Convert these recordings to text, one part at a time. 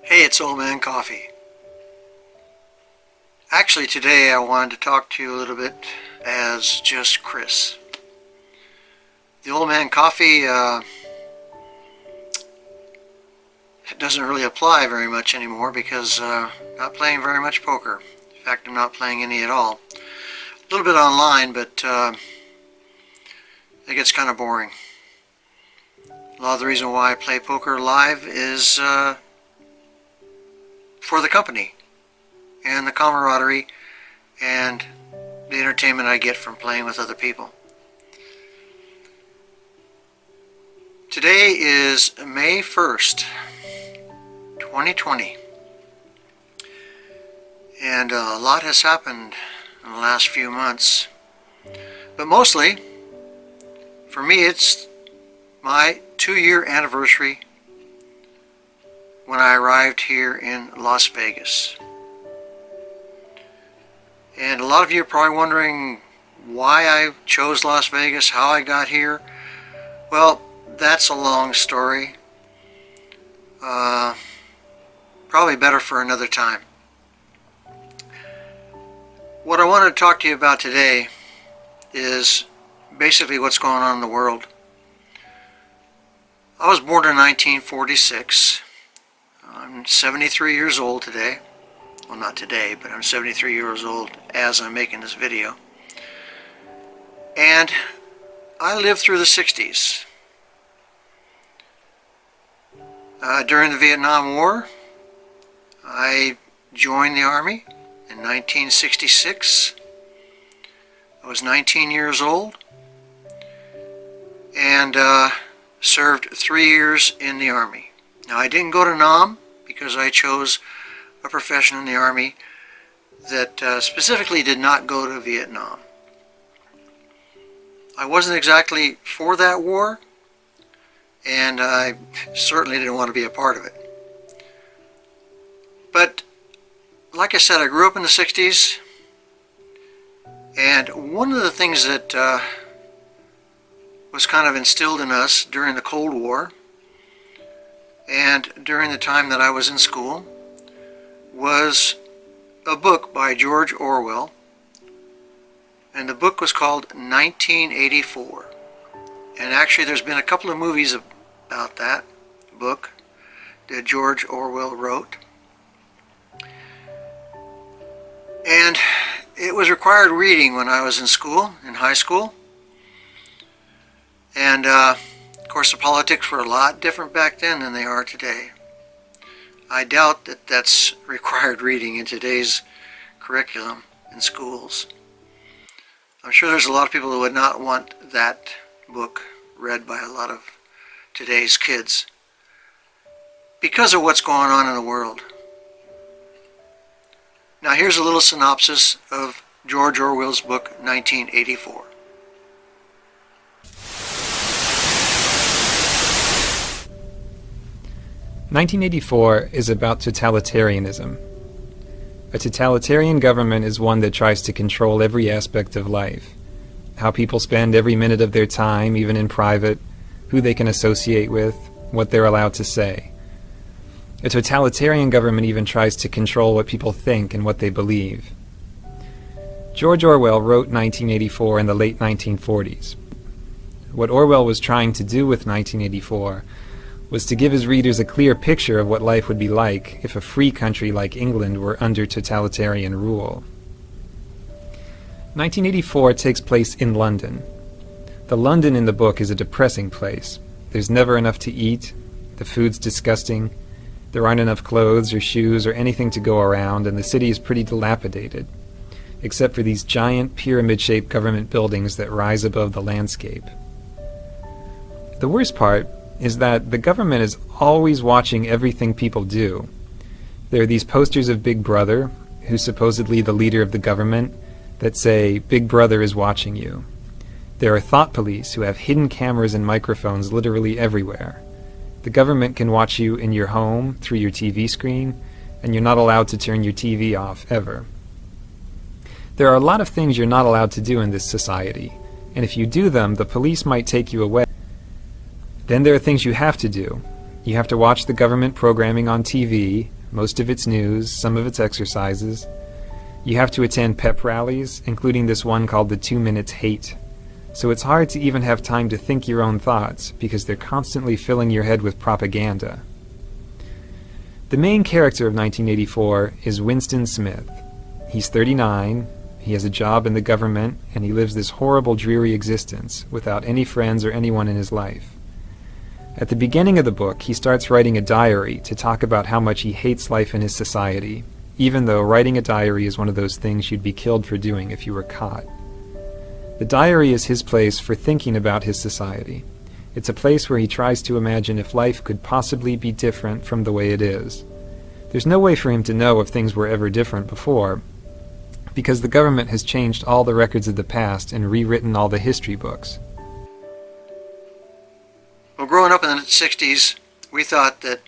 Hey, it's Oldman Coffee. Actually, today I wanted to talk to you a little bit as just Chris. The Oldman Coffee doesn't really apply very much anymore because I'm not playing very much poker. In fact, I'm not playing any at all. A little bit online, but it gets kind of boring. A lot of the reason why I play poker live is for the company and the camaraderie and the entertainment I get from playing with other people. Today is May 1st, 2020, and a lot has happened in the last few months, but mostly for me it's my 2-year anniversary when I arrived here in Las Vegas. And a lot of you are probably wondering why I chose Las Vegas, how I got here. Well, that's a long story. Probably better for another time. What I wanted to talk to you about today is basically what's going on in the world. I was born in 1946. I'm 73 years old today. Well, not today, but I'm 73 years old as I'm making this video. And I lived through the 60s. During the Vietnam War, I joined the Army in 1966. I was 19 years old and served 3 years in the Army. Now, I didn't go to Nam because I chose a profession in the Army that specifically did not go to Vietnam. I wasn't exactly for that war, and I certainly didn't want to be a part of it. But like I said, I grew up in the 60s, and one of the things that was kind of instilled in us during the Cold War and during the time that I was in school was a book by George Orwell, and the book was called 1984. And actually there's been a couple of movies about that book that George Orwell wrote. And it was required reading when I was in school, in high school. And of course the politics were a lot different back then than they are today. I doubt that that's required reading in today's curriculum in schools. I'm sure there's a lot of people who would not want that book read by a lot of today's kids because of what's going on in the world. Now here's a little synopsis of George Orwell's book 1984. "1984 is about totalitarianism. A totalitarian government is one that tries to control every aspect of life. How people spend every minute of their time, even in private, who they can associate with, what they're allowed to say. A totalitarian government even tries to control what people think and what they believe." George Orwell wrote 1984 in the late 1940s. What Orwell was trying to do with 1984 was to give his readers a clear picture of what life would be like if a free country like England were under totalitarian rule. 1984 takes place in London. The London in the book is a depressing place. There's never enough to eat, the food's disgusting, there aren't enough clothes or shoes or anything to go around, and the city is pretty dilapidated, except for these giant pyramid-shaped government buildings that rise above the landscape. The worst part is that the government is always watching everything people do. There are these posters of Big Brother, who's supposedly the leader of the government, that say, "Big Brother is watching you." There are thought police who have hidden cameras and microphones literally everywhere. The government can watch you in your home, through your TV screen, and you're not allowed to turn your TV off, ever. There are a lot of things you're not allowed to do in this society, and if you do them, the police might take you away. Then there are things you have to do. You have to watch the government programming on TV, most of its news, some of its exercises. You have to attend pep rallies, including this one called the 2 Minutes Hate. So it's hard to even have time to think your own thoughts, because they're constantly filling your head with propaganda. The main character of 1984 is Winston Smith. He's 39, he has a job in the government, and he lives this horrible, dreary existence without any friends or anyone in his life. At the beginning of the book, he starts writing a diary to talk about how much he hates life in his society, even though writing a diary is one of those things you'd be killed for doing if you were caught. The diary is his place for thinking about his society. It's a place where he tries to imagine if life could possibly be different from the way it is. There's no way for him to know if things were ever different before, because the government has changed all the records of the past and rewritten all the history books. Well, growing up in the 60s, we thought that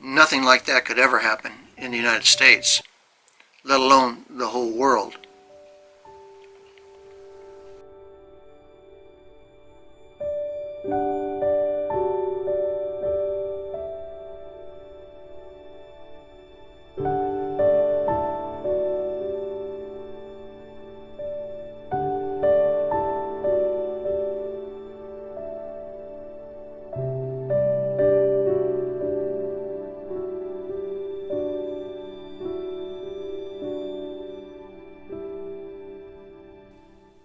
nothing like that could ever happen in the United States, let alone the whole world.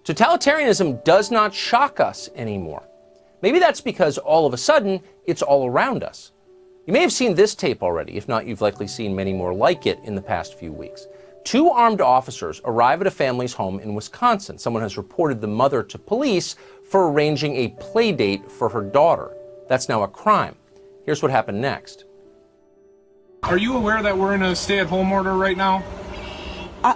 Totalitarianism does not shock us anymore. Maybe that's because all of a sudden, it's all around us. You may have seen this tape already. If not, you've likely seen many more like it in the past few weeks. 2 armed officers arrive at a family's home in Wisconsin. Someone has reported the mother to police for arranging a play date for her daughter. That's now a crime. Here's what happened next. Are you aware that we're in a stay-at-home order right now?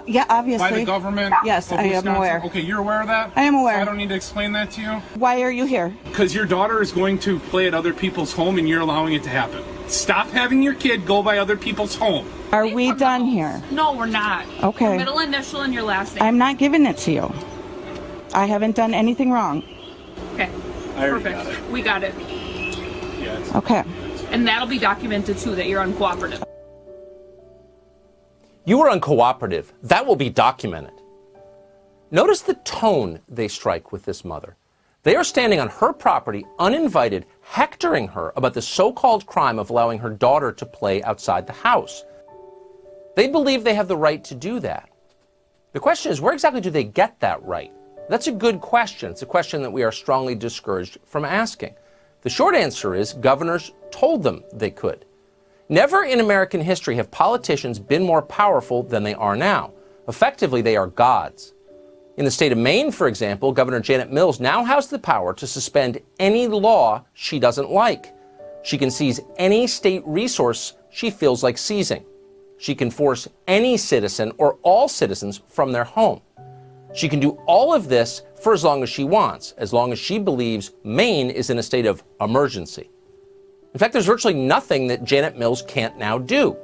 Yeah, obviously. By the government? Yes, I am aware. Okay, you're aware of that? I am aware. So I don't need to explain that to you? Why are you here? Because your daughter is going to play at other people's home and you're allowing it to happen. Stop having your kid go by other people's home. Are we done here? No, we're not. Okay. Your middle initial and your last name. I'm not giving it to you. I haven't done anything wrong. Okay. I already Perfect. got it. We got it. Yeah, Okay. And that'll be documented too, that you're uncooperative. You are uncooperative. That will be documented. Notice the tone they strike with this mother. They are standing on her property, uninvited, hectoring her about the so-called crime of allowing her daughter to play outside the house. They believe they have the right to do that. The question is, where exactly do they get that right? That's a good question. It's a question that we are strongly discouraged from asking. The short answer is governors told them they could. Never in American history have politicians been more powerful than they are now. Effectively, they are gods. In the state of Maine, for example, Governor Janet Mills now has the power to suspend any law she doesn't like. She can seize any state resource she feels like seizing. She can force any citizen or all citizens from their home. She can do all of this for as long as she wants, as long as she believes Maine is in a state of emergency. In fact, there's virtually nothing that Janet Mills can't now do.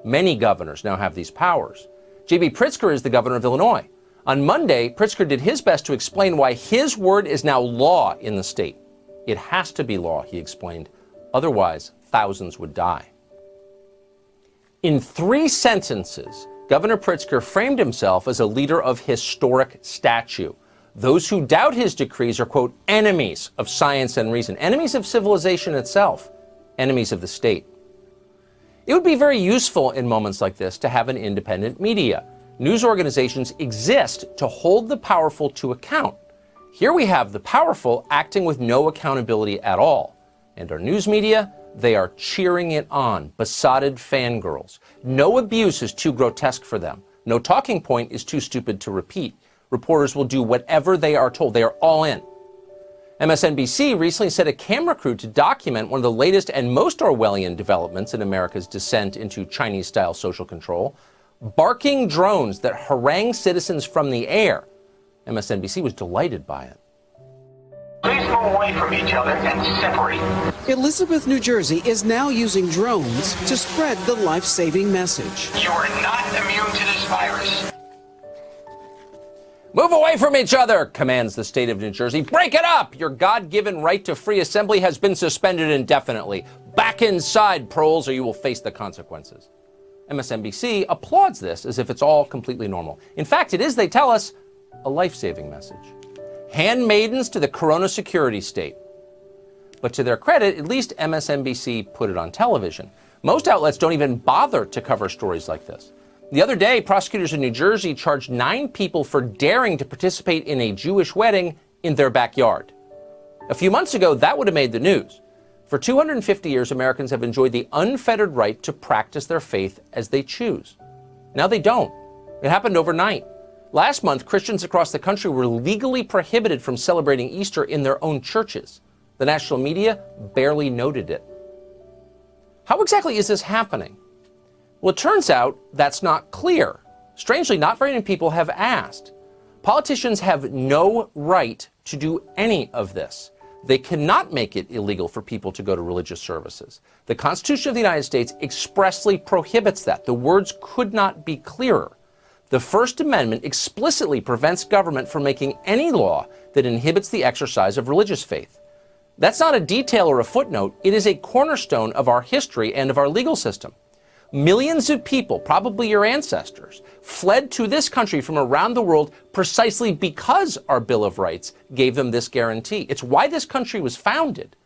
Many governors now have these powers. J.B. Pritzker is the governor of Illinois. On Monday, Pritzker did his best to explain why his word is now law in the state. It has to be law, he explained. Otherwise, thousands would die. In 3 sentences, Governor Pritzker framed himself as a leader of historic stature. Those who doubt his decrees are, quote, enemies of science and reason, enemies of civilization itself, enemies of the state. It would be very useful in moments like this to have an independent media. News organizations exist to hold the powerful to account. Here we have the powerful acting with no accountability at all. And our news media, they are cheering it on, besotted fangirls. No abuse is too grotesque for them. No talking point is too stupid to repeat. Reporters will do whatever they are told. They are all in. MSNBC recently sent a camera crew to document one of the latest and most Orwellian developments in America's descent into Chinese-style social control, barking drones that harangue citizens from the air. MSNBC was delighted by it. Please move away from each other and separate. Elizabeth, New Jersey is now using drones to spread the life-saving message. You are not immune to this virus. Move away from each other, commands the state of New Jersey. Break it up! Your God-given right to free assembly has been suspended indefinitely. Back inside, proles, or you will face the consequences. MSNBC applauds this as if it's all completely normal. In fact, it is, they tell us, a life-saving message. Handmaidens to the corona security state. But to their credit, at least MSNBC put it on television. Most outlets don't even bother to cover stories like this. The other day, prosecutors in New Jersey charged 9 people for daring to participate in a Jewish wedding in their backyard. A few months ago, that would have made the news. For 250 years, Americans have enjoyed the unfettered right to practice their faith as they choose. Now they don't. It happened overnight. Last month, Christians across the country were legally prohibited from celebrating Easter in their own churches. The national media barely noted it. How exactly is this happening? Well, it turns out that's not clear. Strangely, not very many people have asked. Politicians have no right to do any of this. They cannot make it illegal for people to go to religious services. The Constitution of the United States expressly prohibits that. The words could not be clearer. The First Amendment explicitly prevents government from making any law that inhibits the exercise of religious faith. That's not a detail or a footnote. It is a cornerstone of our history and of our legal system. Millions of people, probably your ancestors, fled to this country from around the world precisely because our Bill of Rights gave them this guarantee. It's why this country was founded.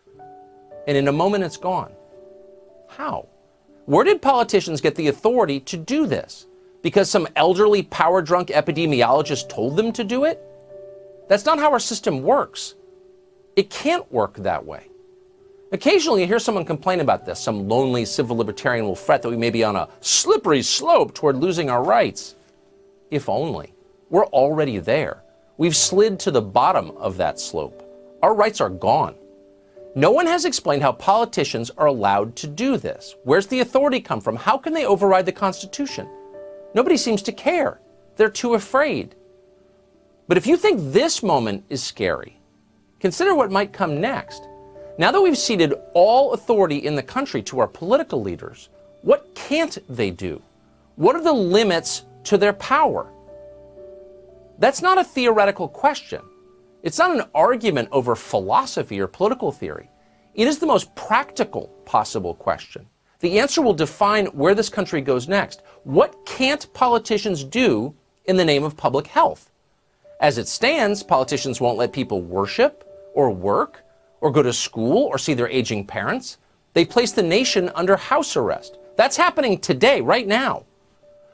And in a moment, it's gone. How? Where did politicians get the authority to do this? Because some elderly, power-drunk epidemiologist told them to do it? That's not how our system works. It can't work that way. Occasionally, you hear someone complain about this. Some lonely civil libertarian will fret that we may be on a slippery slope toward losing our rights. If only. We're already there. We've slid to the bottom of that slope. Our rights are gone. No one has explained how politicians are allowed to do this. Where's the authority come from? How can they override the Constitution? Nobody seems to care. They're too afraid. But if you think this moment is scary, consider what might come next. Now that we've ceded all authority in the country to our political leaders, what can't they do? What are the limits to their power? That's not a theoretical question. It's not an argument over philosophy or political theory. It is the most practical possible question. The answer will define where this country goes next. What can't politicians do in the name of public health? As it stands, politicians won't let people worship or work or go to school or see their aging parents. They place the nation under house arrest. That's happening today, right now.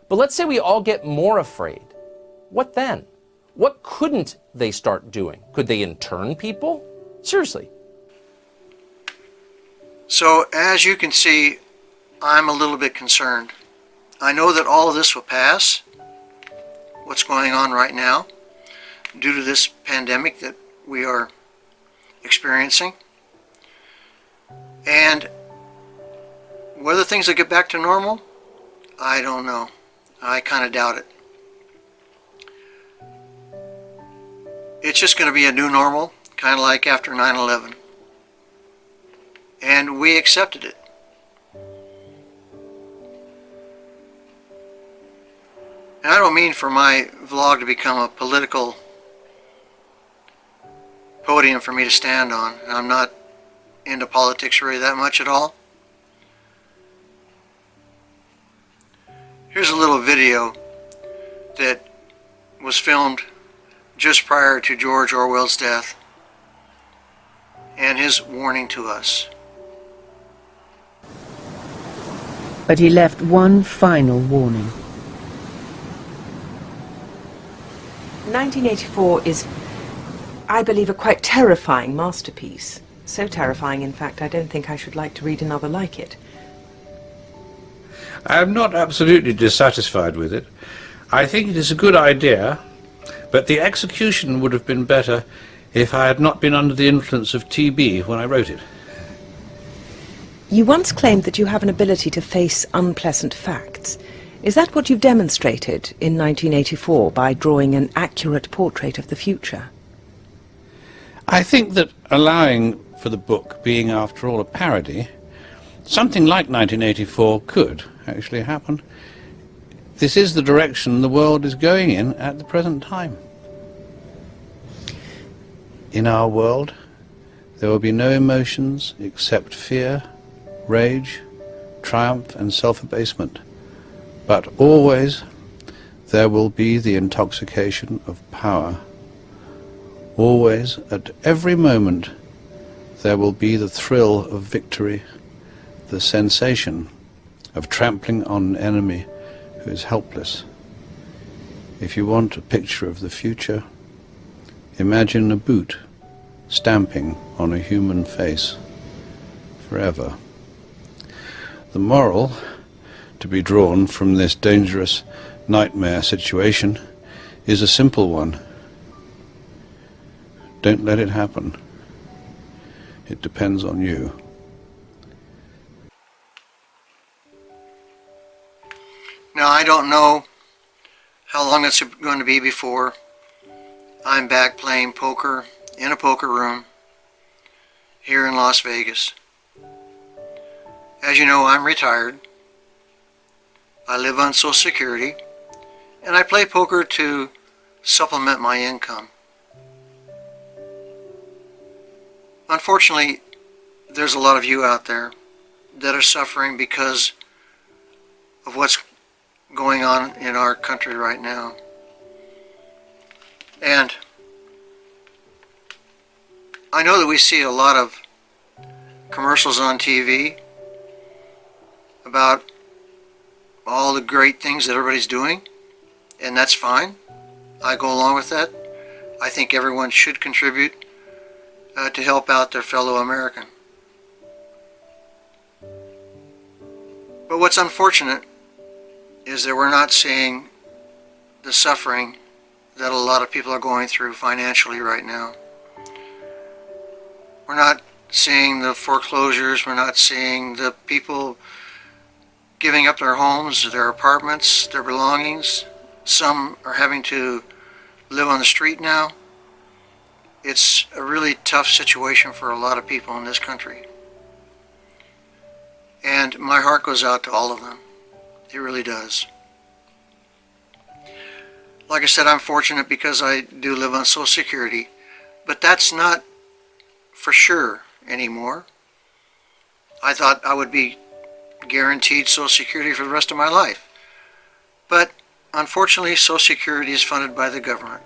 But let's say we all get more afraid. What then? What couldn't they start doing? Could they intern people? Seriously. So as you can see, I'm a little bit concerned. I know that all of this will pass, what's going on right now, due to this pandemic that we are experiencing. And whether things will get back to normal, I don't know. I kind of doubt it. It's just going to be a new normal, kind of like after 9/11. And we accepted it. And I don't mean for my vlog to become a political podium for me to stand on. I'm not into politics really that much at all. Here's a little video that was filmed just prior to George Orwell's death and his warning to us. But he left one final warning. 1984 is, I believe, a quite terrifying masterpiece. So terrifying, in fact, I don't think I should like to read another like it. I am not absolutely dissatisfied with it. I think it is a good idea, but the execution would have been better if I had not been under the influence of TB when I wrote it. You once claimed that you have an ability to face unpleasant facts. Is that what you've demonstrated in 1984 by drawing an accurate portrait of the future? I think that allowing for the book being, after all, a parody, something like 1984 could actually happen. This is the direction the world is going in at the present time. In our world, there will be no emotions except fear, rage, triumph and self-abasement. But always there will be the intoxication of power. Always, at every moment, there will be the thrill of victory, the sensation of trampling on an enemy who is helpless. If you want a picture of the future, imagine a boot stamping on a human face forever. The moral to be drawn from this dangerous nightmare situation is a simple one. Don't let it happen. It depends on you. Now, I don't know how long it's going to be before I'm back playing poker in a poker room here in Las Vegas. As you know, I'm retired. I live on Social Security, and I play poker to supplement my income. Unfortunately, there's a lot of you out there that are suffering because of what's going on in our country right now. And I know that we see a lot of commercials on TV about all the great things that everybody's doing, and that's fine. I go along with that. I think everyone should contribute to help out their fellow American. But what's unfortunate is that we're not seeing the suffering that a lot of people are going through financially right now. We're not seeing the foreclosures, we're not seeing the people giving up their homes, their apartments, their belongings. Some are having to live on the street now. It's a really tough situation for a lot of people in this country. And my heart goes out to all of them. It really does. Like I said, I'm fortunate because I do live on Social Security, but that's not for sure anymore. I thought I would be guaranteed Social Security for the rest of my life. But unfortunately, Social Security is funded by the government,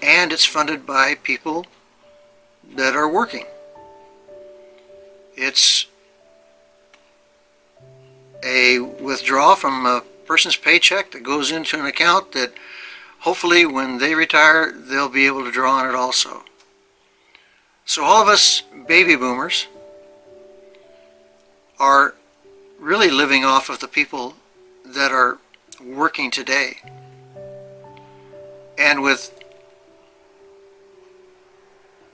and it's funded by people that are working. It's a withdrawal from a person's paycheck that goes into an account that hopefully when they retire they'll be able to draw on it also. So all of us baby boomers are really living off of the people that are working today. And with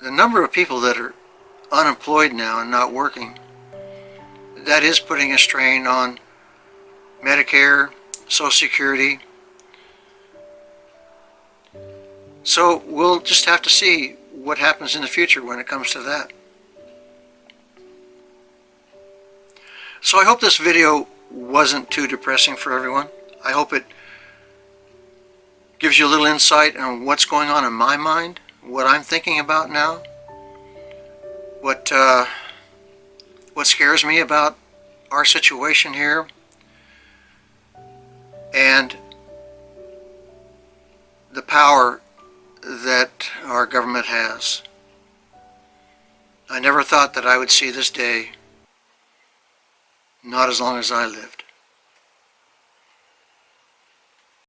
the number of people that are unemployed now and not working, that is putting a strain on Medicare, Social Security. So we'll just have to see what happens in the future when it comes to that. So I hope this video wasn't too depressing for everyone. I hope it gives you a little insight on what's going on in my mind, what I'm thinking about now, what scares me about our situation here, and the power that our government has. I never thought that I would see this day, not as long as I lived.